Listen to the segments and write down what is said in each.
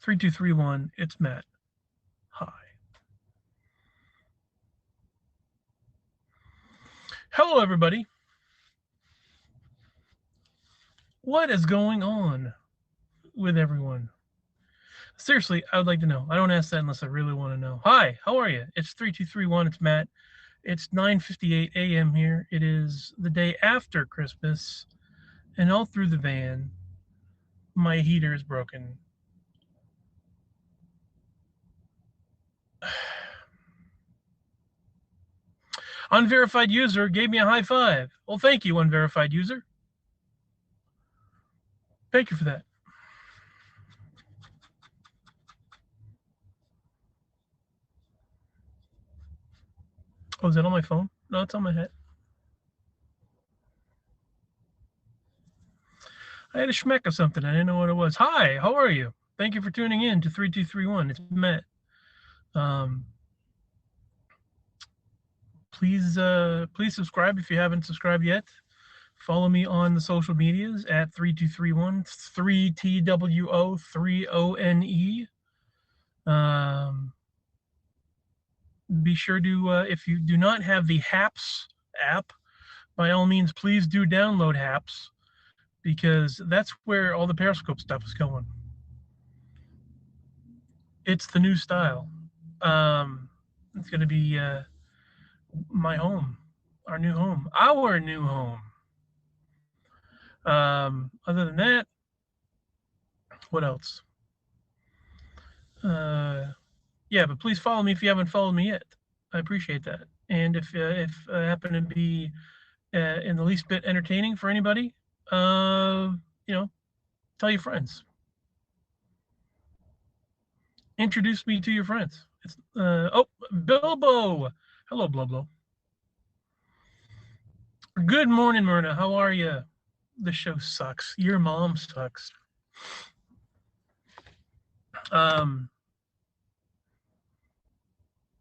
3231, it's Matt. Hi. Hello, everybody. What is going on with everyone? Seriously, I would like to know. I don't ask that unless I really want to know. Hi, how are you? It's 3231, it's Matt. It's 9:58 a.m. here. It is the day after Christmas, and all through the van, my heater is broken. Unverified user gave me a high five. Well, thank you, unverified user. Thank you for that. Oh, is that on my phone? No, it's on my head. I had a schmeck of something. I didn't know what it was. Hi, how are you? Thank you for tuning in to 3231. It's Matt. Please subscribe if you haven't subscribed yet. Follow me on the social medias at 3231, 3TWO, 3ONE. Be sure to, if you do not have the HAPS app, by all means, please do download HAPS, because that's where all the Periscope stuff is going. It's the new style. It's going to be my home, our new home. Other than that, what else? Yeah, but please follow me if you haven't followed me yet. I appreciate that. And if I happen to be in the least bit entertaining for anybody, you know, tell your friends. Introduce me to your friends. It's oh, Bilbo. Hello, Blublo. Good morning, Myrna. How are you? The show sucks. Your mom sucks.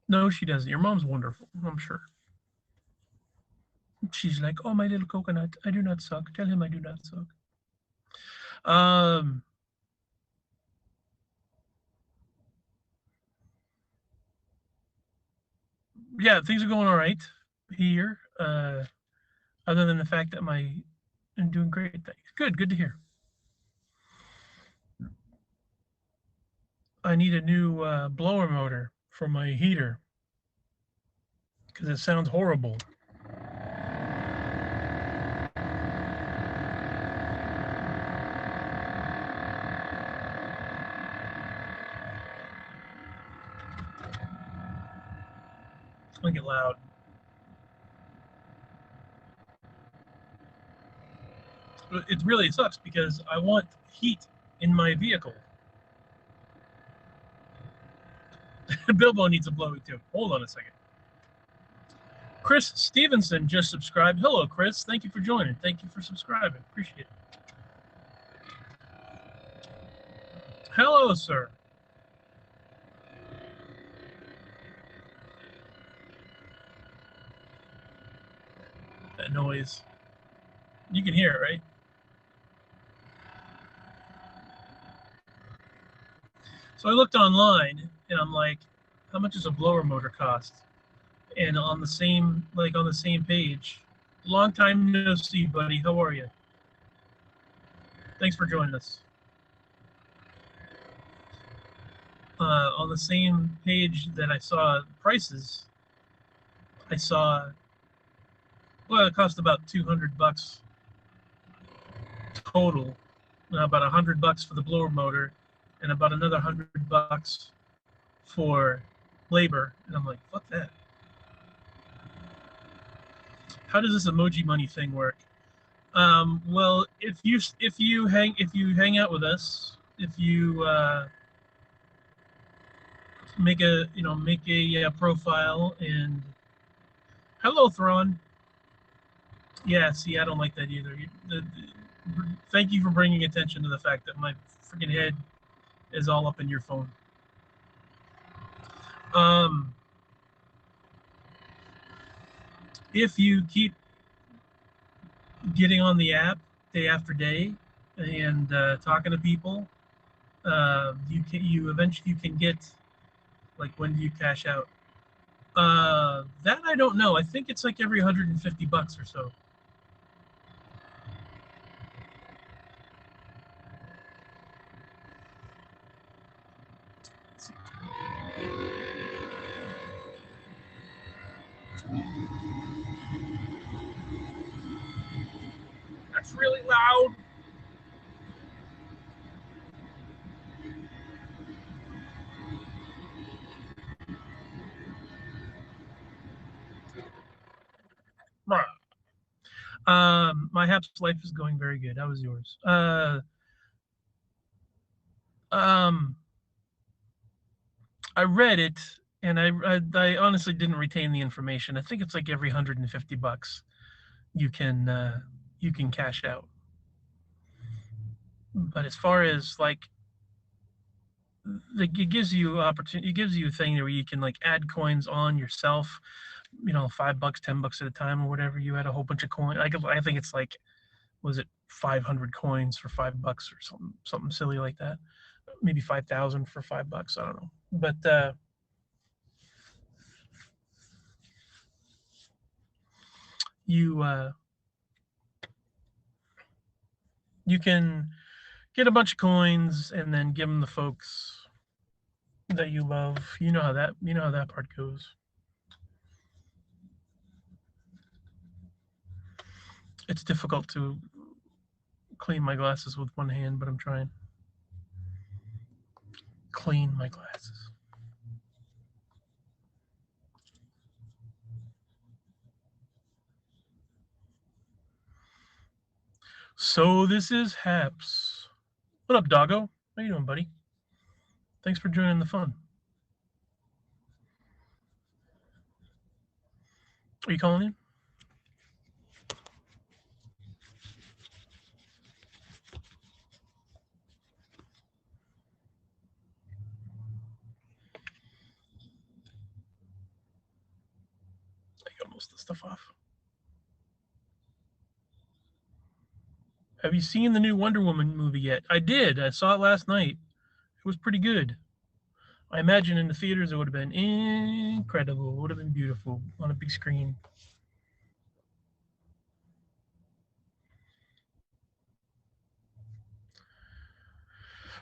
No, she doesn't. Your mom's wonderful, I'm sure. She's like, oh, my little coconut, I do not suck. Tell him I do not suck. Yeah, things are going all right here. Other than the fact that I'm doing great. Thanks. Good to hear. I need a new blower motor for my heater because it sounds horrible. It's gonna get loud. It really sucks because I want heat in my vehicle. Bilbo needs a blowy too. Hold on a second. Chris Stevenson just subscribed. Hello, Chris. Thank you for joining. Thank you for subscribing. Appreciate it. Hello, sir. That noise. You can hear it, right? So I looked online and I'm like, how much does a blower motor cost? And on the same page, long time no see, buddy. How are you? Thanks for joining us. On the same page that I saw prices, I saw, well, it cost about $200 total, about $100 for the blower motor, and about another $100 for labor. And I'm like, fuck that. How does this emoji money thing work? Well, if you hang out with us, if you make a profile and hello Thrawn. Yeah, see, I don't like that either. Thank you for bringing attention to the fact that my freaking head is all up in your phone. If you keep getting on the app day after day and talking to people, You eventually you can get, like, when do you cash out? That I don't know. I think it's like every $150 or so. That's really loud. My Haps life is going very good. How was yours? Um, I read it, and I honestly didn't retain the information. I think it's like every $150 you can cash out. But as far as like, it gives you opportunity, it gives you a thing where you can like add coins on yourself. You know, $5, $10 at a time or whatever. You had a whole bunch of coins. I think it's like, was it 500 coins for $5 or something silly like that? Maybe 5,000 for $5. I don't know, but you can get a bunch of coins and then give them to folks that you love. You know how that part goes. It's difficult to clean my glasses with one hand, but I'm trying. Clean my glasses. So this is Haps. What up, doggo? How you doing, buddy? Thanks for joining the fun. Are you calling in? I got most of the stuff off. Have you seen the new Wonder Woman movie yet? I did. I saw it last night. It was pretty good. I imagine in the theaters it would have been incredible. It would have been beautiful on a big screen.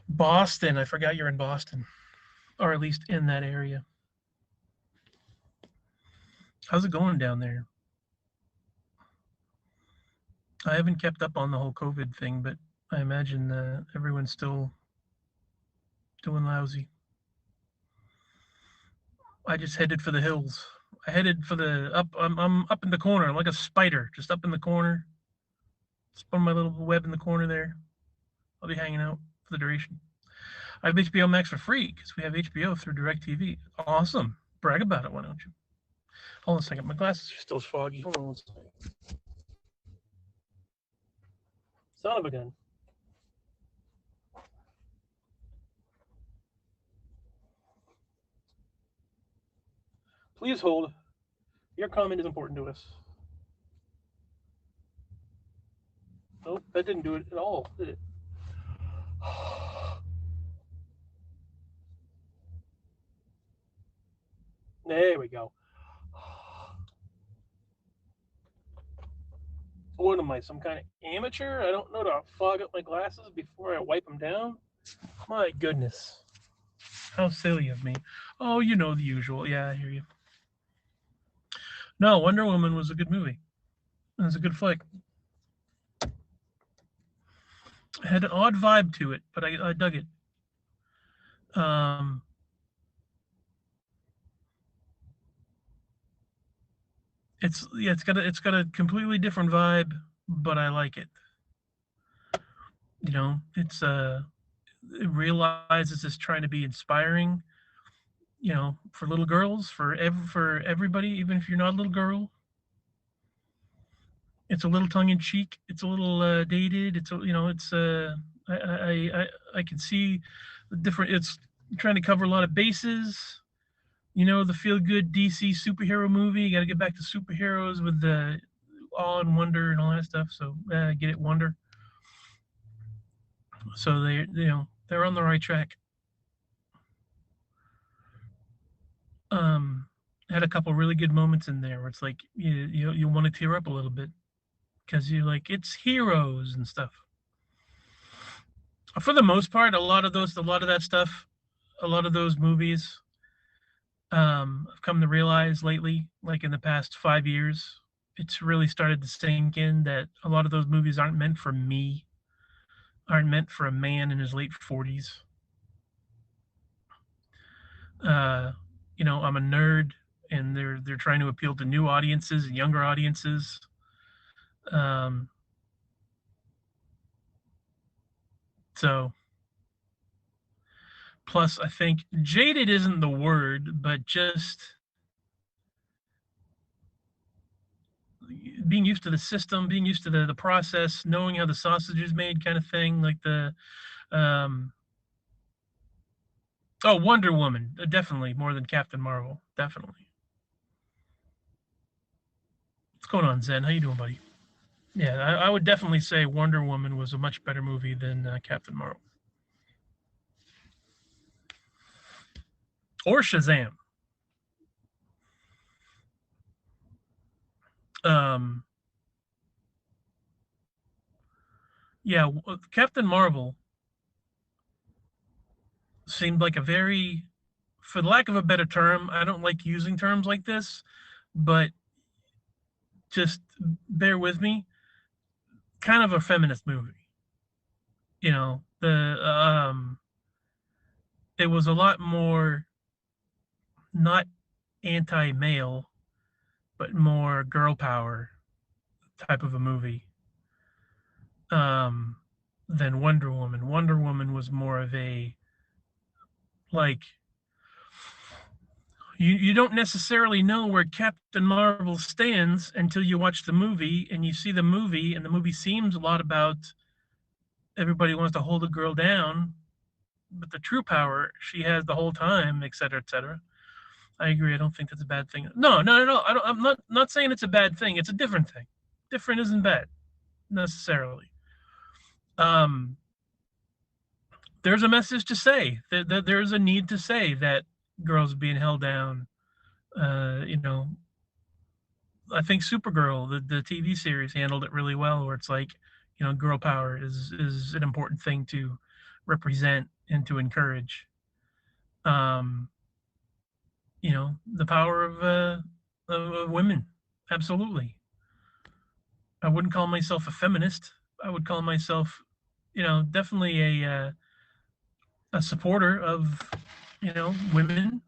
Boston. I forgot you're in Boston, or at least in that area. How's it going down there? I haven't kept up on the whole COVID thing, but I imagine everyone's still doing lousy. I just headed for the hills. I headed for the up. I'm up in the corner. I'm like a spider, just up in the corner. Spun my little web in the corner there. I'll be hanging out for the duration. I have HBO Max for free because we have HBO through DirecTV. Awesome. Brag about it, why don't you? Hold on a second. My glasses are still foggy. Hold on one second. Son of a gun. Please hold. Your comment is important to us. Nope, that didn't do it at all, did it? There we go. What am I, some kind of amateur? I don't know to fog up my glasses before I wipe them down? My goodness. How silly of me. Oh, you know the usual. Yeah, I hear you. No, Wonder Woman was a good movie. It was a good flick. It had an odd vibe to it, but I dug it. It's got a completely different vibe, but I like it. You know, it realizes it's trying to be inspiring, you know, for little girls, for everybody, even if you're not a little girl. It's a little tongue in cheek. It's a little dated. It's I can see the different. It's trying to cover a lot of bases. You know, the feel good DC superhero movie. You got to get back to superheroes with the awe and wonder and all that stuff. So get it, wonder. So they They're on the right track. Had a couple really good moments in there where it's like you want to tear up a little bit because you're like, it's heroes and stuff. For the most part, a lot of that stuff, a lot of those movies, I've come to realize lately, like in the past 5 years, it's really started to sink in that a lot of those movies aren't meant for me, aren't meant for a man in his late 40s. I'm a nerd, and they're trying to appeal to new audiences and younger audiences. So, plus, I think jaded isn't the word, but just being used to the system, being used to the process, knowing how the sausage is made, kind of thing. Like Wonder Woman, definitely more than Captain Marvel, definitely. What's going on, Zen? How you doing, buddy? Yeah, I would definitely say Wonder Woman was a much better movie than Captain Marvel or Shazam. Yeah, Captain Marvel seemed like a very, for lack of a better term, I don't like using terms like this, but just bear with me, kind of a feminist movie. It was a lot more not anti-male, but more girl power type of a movie than Wonder Woman. Wonder Woman was more of a, like, you don't necessarily know where Captain Marvel stands until you watch the movie, and you see the movie, and the movie seems a lot about everybody wants to hold a girl down, but the true power she has the whole time, et cetera, et cetera. I agree. I don't think that's a bad thing. No. I'm not saying it's a bad thing. It's a different thing. Different isn't bad necessarily. There's a message to say that there's a need to say that girls being held down. I think Supergirl, the TV series, handled it really well. Where it's like, girl power is an important thing to represent and to encourage. The power of women. Absolutely. I wouldn't call myself a feminist. I would call myself, definitely a supporter of, women.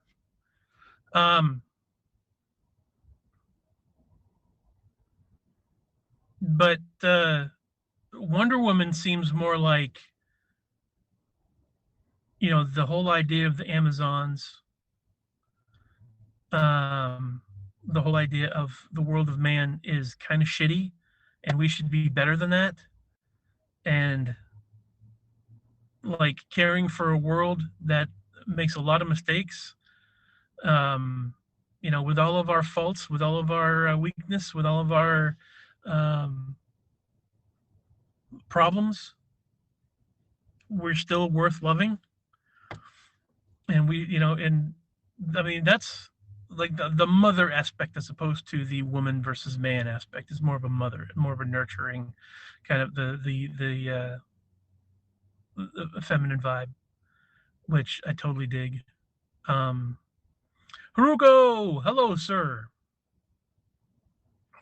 But Wonder Woman seems more like, the whole idea of the Amazons, the whole idea of the world of man is kind of shitty, and we should be better than that. And like caring for a world that makes a lot of mistakes, with all of our faults, with all of our weakness, with all of our problems, we're still worth loving. And that's like the mother aspect, as opposed to the woman versus man aspect, is more of a mother, more of a nurturing kind of the feminine vibe, which I totally dig. Haruko, hello, sir.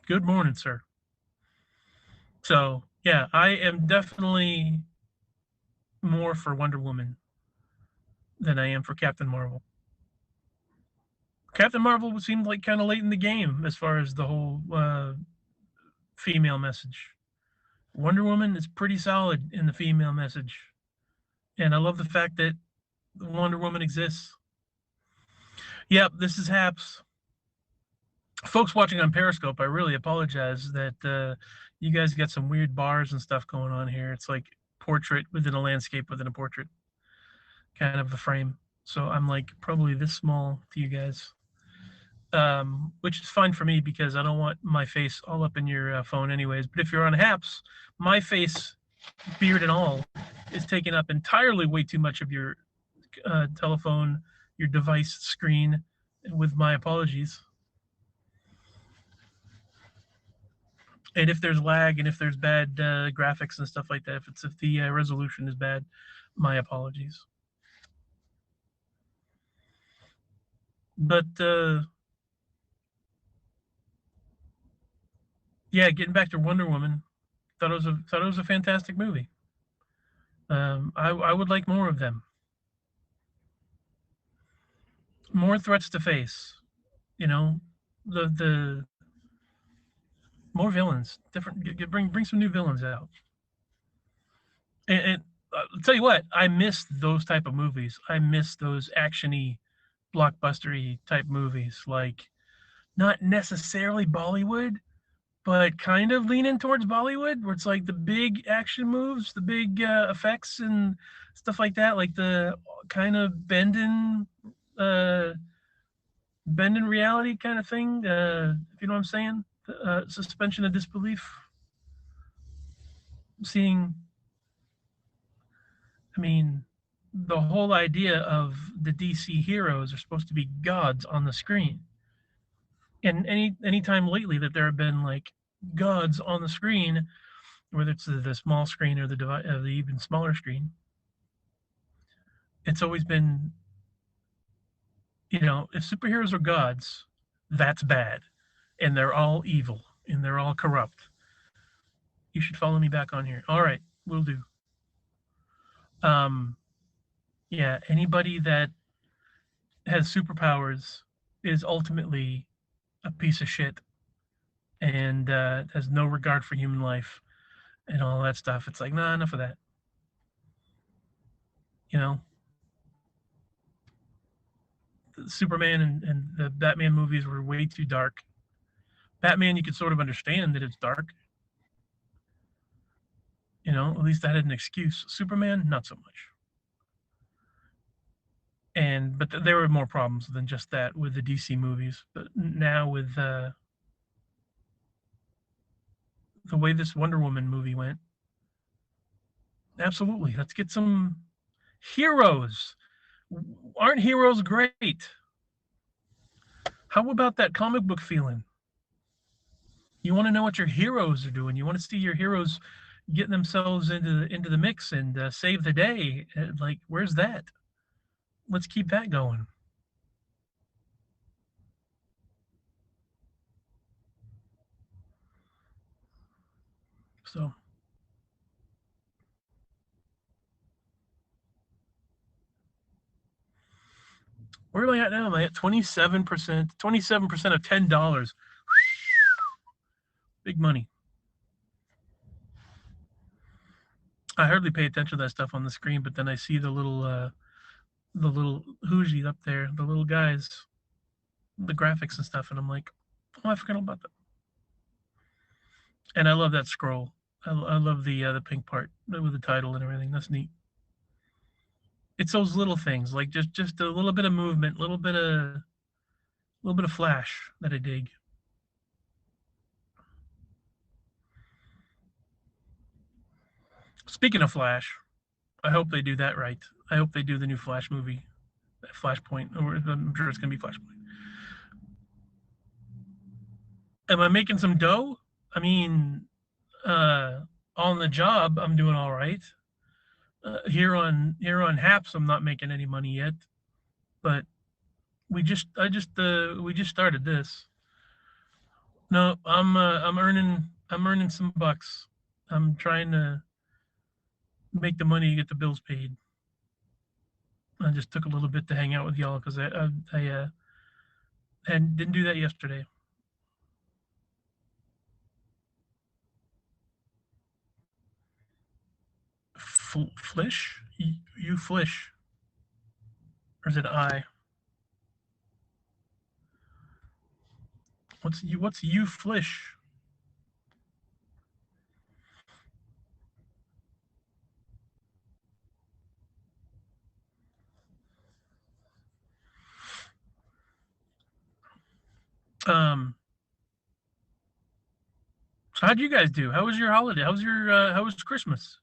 Good morning, sir. So yeah, I am definitely more for Wonder Woman than I am for Captain Marvel. Captain Marvel seemed like kind of late in the game as far as the whole female message. Wonder Woman is pretty solid in the female message, and I love the fact that Wonder Woman exists. Yep, this is Haps. Folks watching on Periscope, I really apologize that you guys got some weird bars and stuff going on here. It's like portrait within a landscape within a portrait, kind of the frame. So I'm like probably this small to you guys, which is fine for me because I don't want my face all up in your phone anyways. But if you're on Haps, my face, beard and all, is taking up entirely way too much of your telephone, your device screen, with my apologies. And if there's lag and if there's bad graphics and stuff like that, if the resolution is bad, my apologies. But yeah, getting back to Wonder Woman, thought it was a fantastic movie. I would like more of them. More threats to face. You know, the more villains. Different. Bring some new villains out. And I'll tell you what, I miss those type of movies. I miss those actiony, blockbustery type movies. Like, not necessarily Bollywood, but kind of leaning towards Bollywood, where it's like the big action moves, the big effects and stuff like that, like the kind of bending reality kind of thing. If you know what I'm saying, suspension of disbelief. Seeing, I mean, the whole idea of the DC heroes are supposed to be gods on the screen. And any time lately that there have been like gods on the screen, whether it's the small screen or the even smaller screen, it's always been, you know, if superheroes are gods, that's bad, and they're all evil and they're all corrupt. You should follow me back on here. All right, will do. Yeah, anybody that has superpowers is ultimately a piece of shit and has no regard for human life and all that stuff. It's like, nah, enough of that. You know, Superman and the Batman movies were way too dark. Batman, you could sort of understand that it's dark. You know, at least that had an excuse. Superman, not so much. And but there were more problems than just that with the DC movies. But now with the way this Wonder Woman movie went, absolutely, let's get some heroes. Aren't heroes great? How about that comic book feeling? You want to know what your heroes are doing. You want to see your heroes getting themselves into the mix and save the day. Like, where's that? Let's keep that going. So, where am I at now? Am I at 27%? 27% of $10. Big money. I hardly pay attention to that stuff on the screen, but then I see the little Hooji up there, the little guys, the graphics and stuff, and I'm like, oh, I forgot about that. And I love that scroll. I love the pink part with the title and everything. That's neat. It's those little things, like just a little bit of movement, a little bit of flash that I dig. Speaking of Flash, I hope they do that right. I hope they do the new Flash movie, Flashpoint, or I'm sure it's gonna be Flashpoint. Am I making some dough? I mean, on the job, I'm doing all right. Here on Haps, I'm not making any money yet, but we just started this. No, I'm earning some bucks. I'm trying to make the money to get the bills paid. I just took a little bit to hang out with y'all because I and didn't do that yesterday. Flish? You flish? Or is it I? What's you flish? So how'd you guys do? How was your holiday? How was Christmas?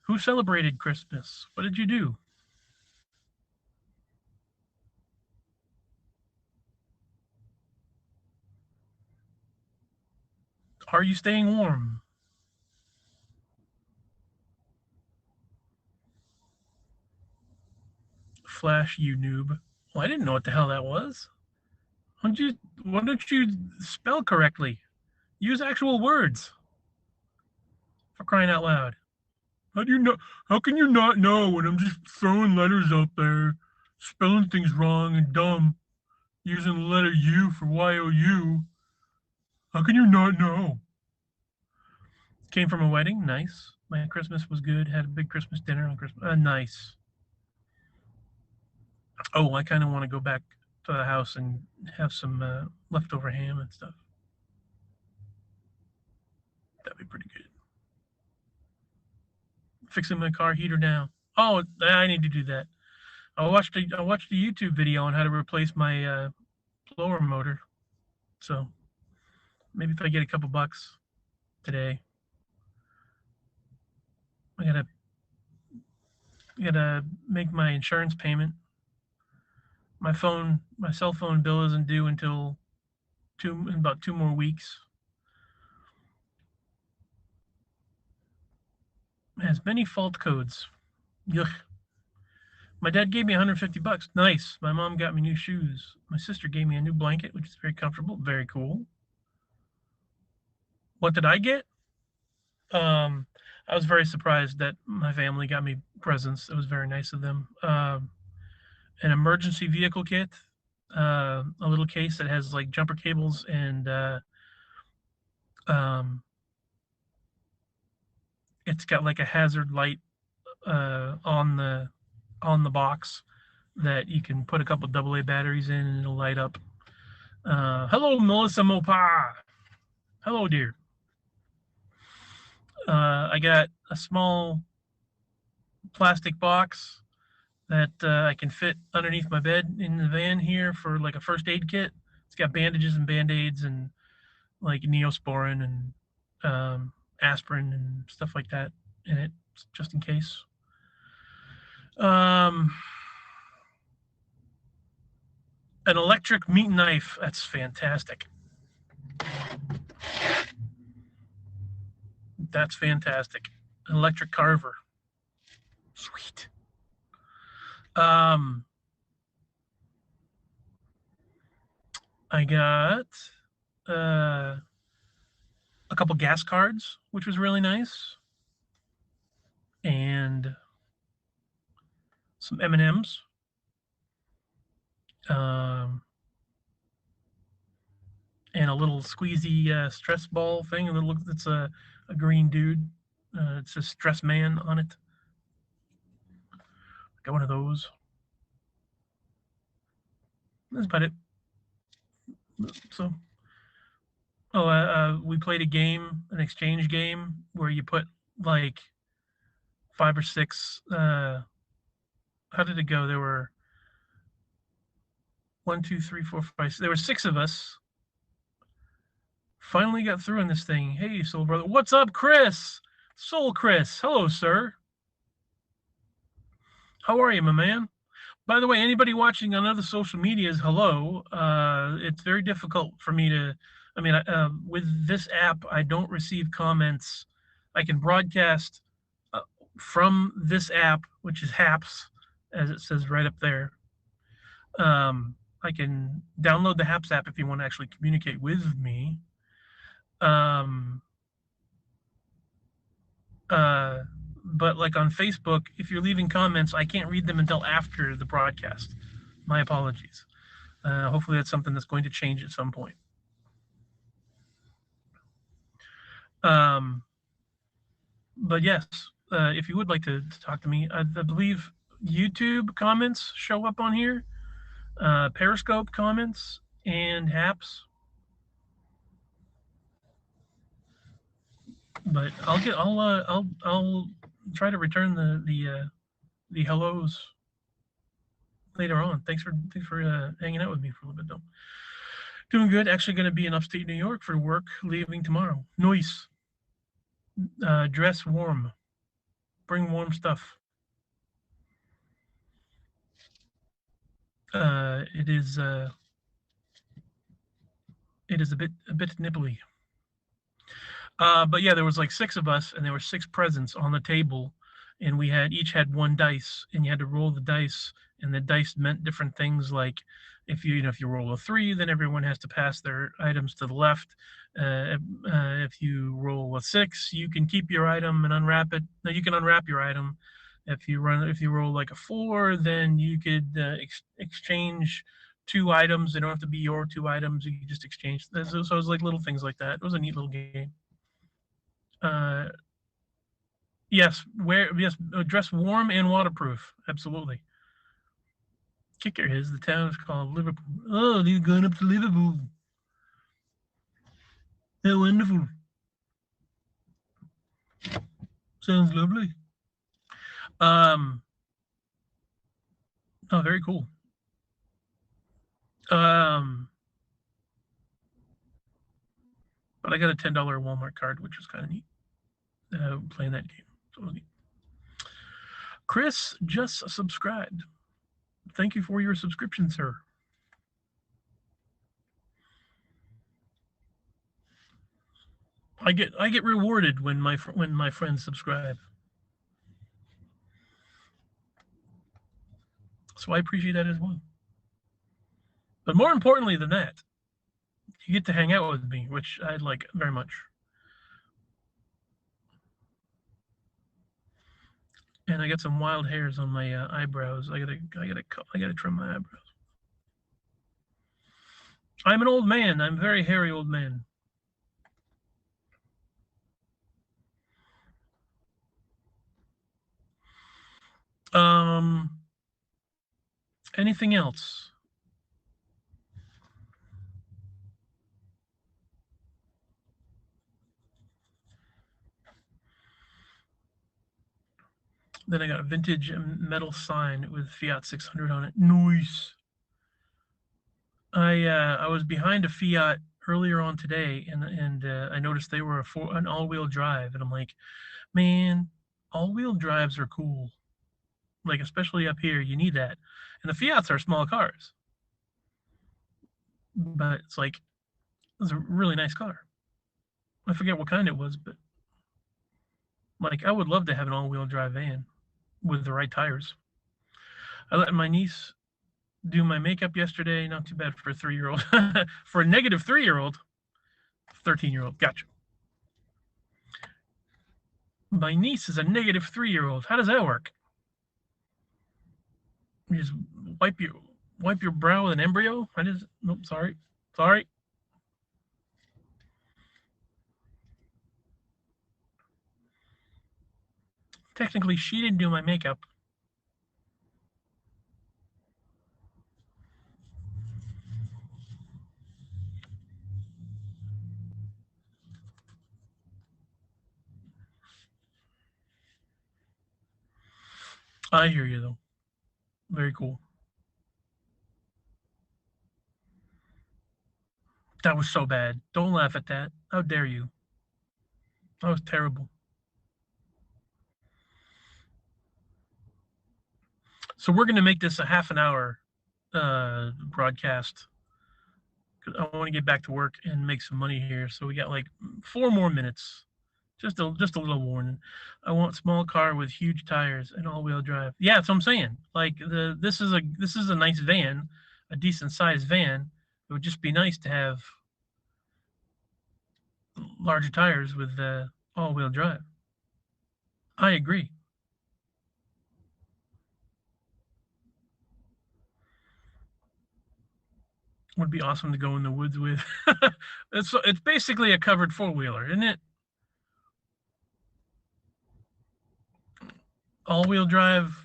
Who celebrated Christmas? What did you do? Are you staying warm? Flash, you noob. Well, I didn't know what the hell that was. Why don't you spell correctly? Use actual words. For crying out loud. How do you know? How can you not know when I'm just throwing letters out there, spelling things wrong and dumb, using the letter U for YOU? How can you not know? Came from a wedding. Nice. My Christmas was good. Had a big Christmas dinner on Christmas. Nice. Oh, I kind of want to go back to the house and have some leftover ham and stuff. That'd be pretty good. Fixing my car heater now. Oh, I need to do that. I watched a YouTube video on how to replace my blower motor. So maybe if I get a couple bucks today, I gotta make my insurance payment. My cell phone bill isn't due until in about 2 more weeks. It has many fault codes. Yuck. My dad gave me 150 bucks. Nice. My mom got me new shoes. My sister gave me a new blanket, which is very comfortable. Very cool. What did I get? I was very surprised that my family got me presents. It was very nice of them. An emergency vehicle kit, a little case that has like jumper cables and it's got like a hazard light on the box that you can put a couple AA batteries in and it'll light up. Hello, Melissa Mopa. Hello, dear. I got a small plastic box that I can fit underneath my bed in the van here for like a first aid kit. It's got bandages and band-aids and like Neosporin and aspirin and stuff like that in it, just in case. An electric meat knife. That's fantastic. That's fantastic. An electric carver. Sweet. I got a couple gas cards, which was really nice, and some M&Ms. And a little squeezy stress ball thing. And it looks, it's a green dude. It says Stress Man on it. Got one of those. That's about it. So, we played a game, an exchange game, where you put like 5 or 6. How did it go? There were 1, 2, 3, 4, 5. There were 6 of us. Finally got through in this thing. Hey, Soul Brother. What's up, Chris? Soul Chris. Hello, sir. How are you, my man? By the way, anybody watching on other social medias, hello. It's very difficult for me to, I mean, with this app, I don't receive comments. I can broadcast from this app, which is Haps, as it says right up there. I can download the Haps app if you want to actually communicate with me. But like on Facebook, if you're leaving comments, I can't read them until after the broadcast. My apologies. Hopefully that's something that's going to change at some point. But yes, if you would like to talk to me, I believe YouTube comments show up on here, Periscope comments, and Haps. But I'll try to return the hellos later on. Thanks for hanging out with me for a little bit though. Doing good. Actually going to be in upstate New York for work, leaving tomorrow. Nice. Dress warm. Bring warm stuff. It is a bit nipply. But yeah, there was like 6 of us, and there were 6 presents on the table, and we each had 1 dice, and you had to roll the dice, and the dice meant different things. Like if you roll a 3, then everyone has to pass their items to the left. If you roll a 6, you can keep your item and unwrap it. No, you can unwrap your item. If you roll like a 4, then you could exchange 2 items. They don't have to be your 2 items. You can just exchange. So it was like little things like that. It was a neat little game. Yes, dress warm and waterproof. Absolutely. Kicker is the town is called Liverpool. Oh, they're going up to Liverpool. How wonderful. Sounds lovely. Oh, very cool. But I got a $10 Walmart card, which was kind of neat. Playing that game. So neat. Chris just subscribed. Thank you for your subscription, sir. I get rewarded when my friends subscribe. So I appreciate that as well. But more importantly than that, you get to hang out with me, which I like very much. And I got some wild hairs on my eyebrows. I gotta trim my eyebrows. I'm an old man. I'm a very hairy old man. Anything else? Then I got a vintage metal sign with Fiat 600 on it. Nice. I was behind a Fiat earlier on today, and I noticed they were an all-wheel drive, and I'm like, man, all-wheel drives are cool. Like, especially up here, you need that. And the Fiats are small cars, but it's like, it was a really nice car. I forget what kind it was, but like, I would love to have an all-wheel drive van with the right tires. I let my niece do my makeup yesterday. Not too bad for a 3-year-old. For a negative 3-year-old, 13-year-old. Gotcha. My niece is a negative 3-year-old. How does that work? You just wipe your brow with an embryo? Nope, sorry. Technically, she didn't do my makeup. I hear you, though. Very cool. That was so bad. Don't laugh at that. How dare you? That was terrible. So we're going to make this a half an hour broadcast. I want to get back to work and make some money here. So we got like 4 more minutes. Just a little warning. I want small car with huge tires and all-wheel drive. Yeah, that's what I'm saying. Like this is a nice van, a decent sized van. It would just be nice to have larger tires with all-wheel drive. I agree. Would be awesome to go in the woods with. It's basically a covered 4-wheeler, isn't it? All-wheel drive.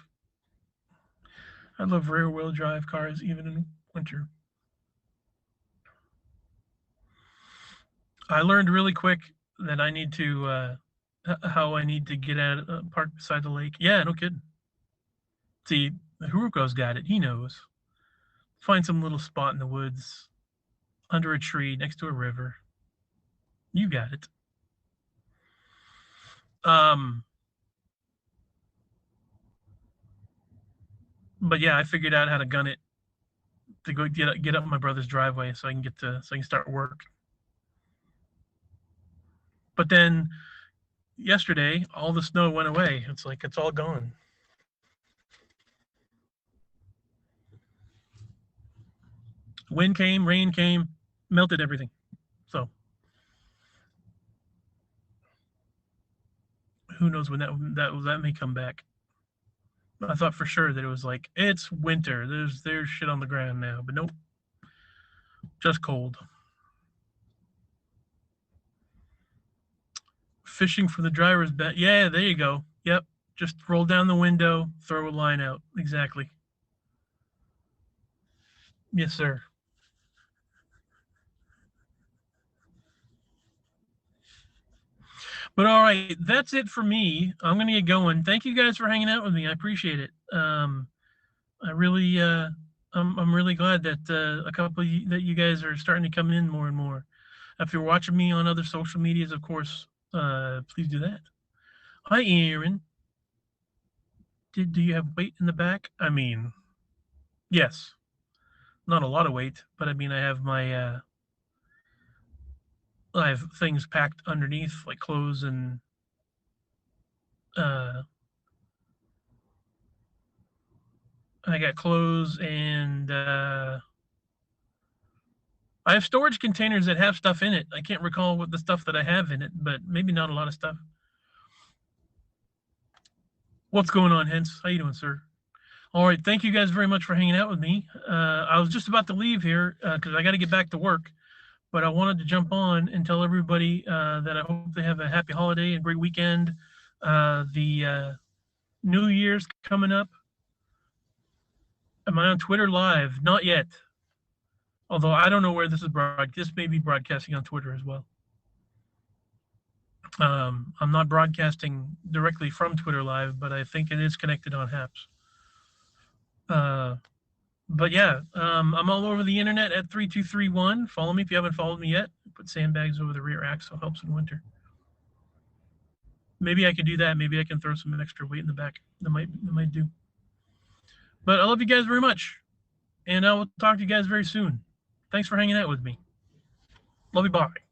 I love rear-wheel drive cars, even in winter. I learned really quick that I need to how I need to get out park beside the lake. Yeah, no kidding. See, Haruko's got it. He knows. Find some little spot in the woods, under a tree, next to a river. You got it. But yeah, I figured out how to gun it to go get up my brother's driveway so I can start work. But then yesterday, all the snow went away. It's like it's all gone. Wind came, rain came, melted everything. So who knows when that may come back. I thought for sure that it was like it's winter. There's shit on the ground now, but nope, just cold. Fishing for the driver's bed. Yeah, there you go. Yep, just roll down the window, throw a line out. Exactly. Yes, sir. But all right, that's it for me. I'm gonna get going. Thank you guys for hanging out with me. I appreciate it. I really, I'm really glad that a couple of that you guys are starting to come in more and more. If you're watching me on other social medias, of course, please do that. Hi, Aaron. Do you have weight in the back? I mean, yes, not a lot of weight, but I mean, I have things packed underneath, like clothes and I got clothes and I have storage containers that have stuff in it. I can't recall what the stuff that I have in it, but maybe not a lot of stuff. What's going on, Hence? How you doing, sir? All right, thank you guys very much for hanging out with me. I was just about to leave here because I got to get back to work, but I wanted to jump on and tell everybody that I hope they have a happy holiday and great weekend. The New Year's coming up. Am I on Twitter live? Not yet. Although I don't know where this is broadcast. This may be broadcasting on Twitter as well. I'm not broadcasting directly from Twitter Live, but I think it is connected on Haps. But yeah, I'm all over the internet at 3231. Follow me if you haven't followed me yet. Put sandbags over the rear axle, helps in winter. Maybe I could do that. Maybe I can throw some extra weight in the back. That might do. But I love you guys very much, and I will talk to you guys very soon. Thanks for hanging out with me. Love you. Bye.